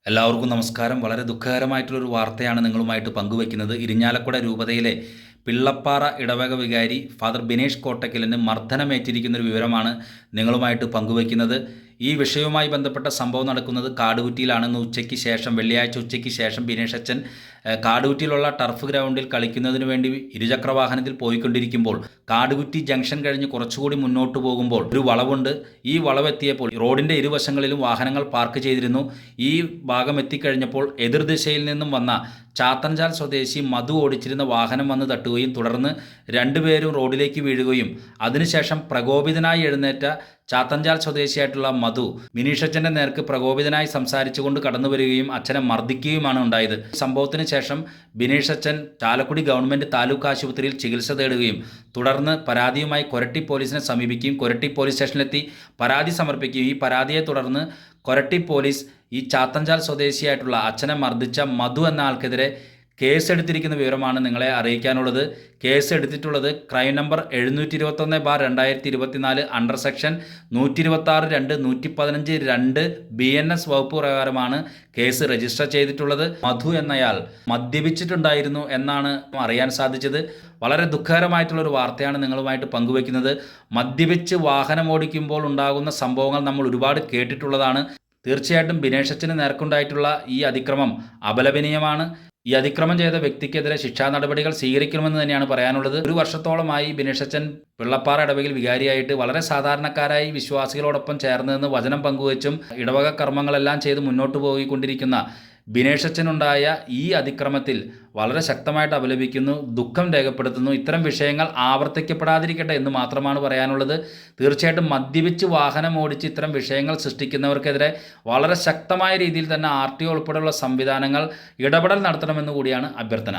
എല്ലാവർക്കും നമസ്കാരം. വളരെ ദുഃഖകരമായിട്ടുള്ളൊരു വാർത്തയാണ് നിങ്ങളുമായിട്ട് പങ്കുവയ്ക്കുന്നത്. ഇരിഞ്ഞാലക്കുട രൂപതയിലെ പിള്ളപ്പാറ ഇടവക വികാരി ഫാദർ ബിനേഷ് കോട്ടക്കലിന് മർദ്ദനമേറ്റിരിക്കുന്നൊരു വിവരമാണ് നിങ്ങളുമായിട്ട് പങ്കുവയ്ക്കുന്നത്. ഈ വിഷയവുമായി ബന്ധപ്പെട്ട സംഭവം നടക്കുന്നത് കാടുകുറ്റിയിലാണെന്ന് വെള്ളിയാഴ്ച ഉച്ചയ്ക്ക് ശേഷം ബിനേഷ് അച്ഛൻ കാടുകുറ്റിയിലുള്ള ടർഫ് ഗ്രൗണ്ടിൽ കളിക്കുന്നതിന് വേണ്ടി ഇരുചക്ര വാഹനത്തിൽ പോയിക്കൊണ്ടിരിക്കുമ്പോൾ കാടുകുറ്റി ജംഗ്ഷൻ കഴിഞ്ഞ് കുറച്ചുകൂടി മുന്നോട്ട് പോകുമ്പോൾ ഒരു വളവുണ്ട്. ഈ വളവെത്തിയപ്പോൾ റോഡിൻ്റെ ഇരുവശങ്ങളിലും വാഹനങ്ങൾ പാർക്ക് ചെയ്തിരുന്നു. ഈ ഭാഗം എത്തിക്കഴിഞ്ഞപ്പോൾ എതിർദിശയിൽ നിന്നും വന്ന ചാത്തൻചാൽ സ്വദേശി മധു ഓടിച്ചിരുന്ന വാഹനം വന്ന് തട്ടുകയും തുടർന്ന് രണ്ടുപേരും റോഡിലേക്ക് വീഴുകയും അതിനുശേഷം പ്രകോപിതനായി എഴുന്നേറ്റ ചാത്തൻചാൽ സ്വദേശിയായിട്ടുള്ള മധു ബിനീഷച്ചൻ്റെ നേർക്ക് പ്രകോപിതനായി സംസാരിച്ചുകൊണ്ട് കടന്നു വരികയും അച്ഛനെ മർദ്ദിക്കുകയുമാണ് ഉണ്ടായത്. സംഭവത്തിന് ശേഷം ബിനീഷച്ചൻ ചാലക്കുടി ഗവൺമെൻറ് താലൂക്ക് ആശുപത്രിയിൽ ചികിത്സ തേടുകയും തുടർന്ന് പരാതിയുമായി കൊരട്ടി പോലീസിനെ സമീപിക്കുകയും കൊരട്ടി പോലീസ് സ്റ്റേഷനിലെത്തി പരാതി സമർപ്പിക്കുകയും ഈ പരാതിയെ തുടർന്ന് കൊരട്ടി പോലീസ് ഈ ചാത്തൻചാൽ സ്വദേശിയായിട്ടുള്ള അച്ഛനെ മർദ്ദിച്ച മധു എന്ന ആൾക്കെതിരെ കേസെടുത്തിരിക്കുന്ന വിവരമാണ് നിങ്ങളെ അറിയിക്കാനുള്ളത്. കേസ് എടുത്തിട്ടുള്ളത് crime number 721/2024 under section 126(2) 115(2) BNS വകുപ്പ് പ്രകാരമാണ് കേസ് രജിസ്റ്റർ ചെയ്തിട്ടുള്ളത്. മധു എന്നയാൾ മദ്യപിച്ചിട്ടുണ്ടായിരുന്നു എന്നാണ് അറിയാൻ സാധിച്ചത്. വളരെ ദുഃഖകരമായിട്ടുള്ളൊരു വാർത്തയാണ് നിങ്ങളുമായിട്ട് പങ്കുവയ്ക്കുന്നത്. മദ്യപിച്ച് വാഹനമോടിക്കുമ്പോൾ ഉണ്ടാകുന്ന സംഭവങ്ങൾ നമ്മൾ ഒരുപാട് കേട്ടിട്ടുള്ളതാണ്. തീർച്ചയായിട്ടും ബിനേഷച്ചന് നേർക്കുണ്ടായിട്ടുള്ള ഈ അതിക്രമം അപലപനീയമാണ്. ഈ അതിക്രമം ചെയ്ത വ്യക്തിക്കെതിരെ ശിക്ഷാ നടപടികൾ സ്വീകരിക്കണമെന്ന് തന്നെയാണ് പറയാനുള്ളത്. ഒരു വർഷത്തോളമായി ബിനേഷച്ചൻ പിള്ളപ്പാറ ഇടവകയിൽ വികാരിയായിട്ട് വളരെ സാധാരണക്കാരായി വിശ്വാസികളോടൊപ്പം ചേർന്ന് നിന്ന് വചനം പങ്കുവച്ചും ഇടവക കർമ്മങ്ങളെല്ലാം ചെയ്ത് മുന്നോട്ട് പോയിക്കൊണ്ടിരിക്കുന്ന ബിനേഷച്ചനുണ്ടായ ഈ അതിക്രമത്തിൽ വളരെ ശക്തമായിട്ട് അപലപിക്കുന്നു, ദുഃഖം രേഖപ്പെടുത്തുന്നു. ഇത്തരം വിഷയങ്ങൾ ആവർത്തിക്കപ്പെടാതിരിക്കട്ടെ എന്ന് മാത്രമാണ് പറയാനുള്ളത്. തീർച്ചയായിട്ടും മദ്യപിച്ച് വാഹനം ഓടിച്ച് ഇത്തരം വിഷയങ്ങൾ സൃഷ്ടിക്കുന്നവർക്കെതിരെ വളരെ ശക്തമായ രീതിയിൽ തന്നെ RTO ഉൾപ്പെടെയുള്ള സംവിധാനങ്ങൾ ഇടപെടൽ നടത്തണമെന്ന് കൂടിയാണ് അഭ്യർത്ഥന.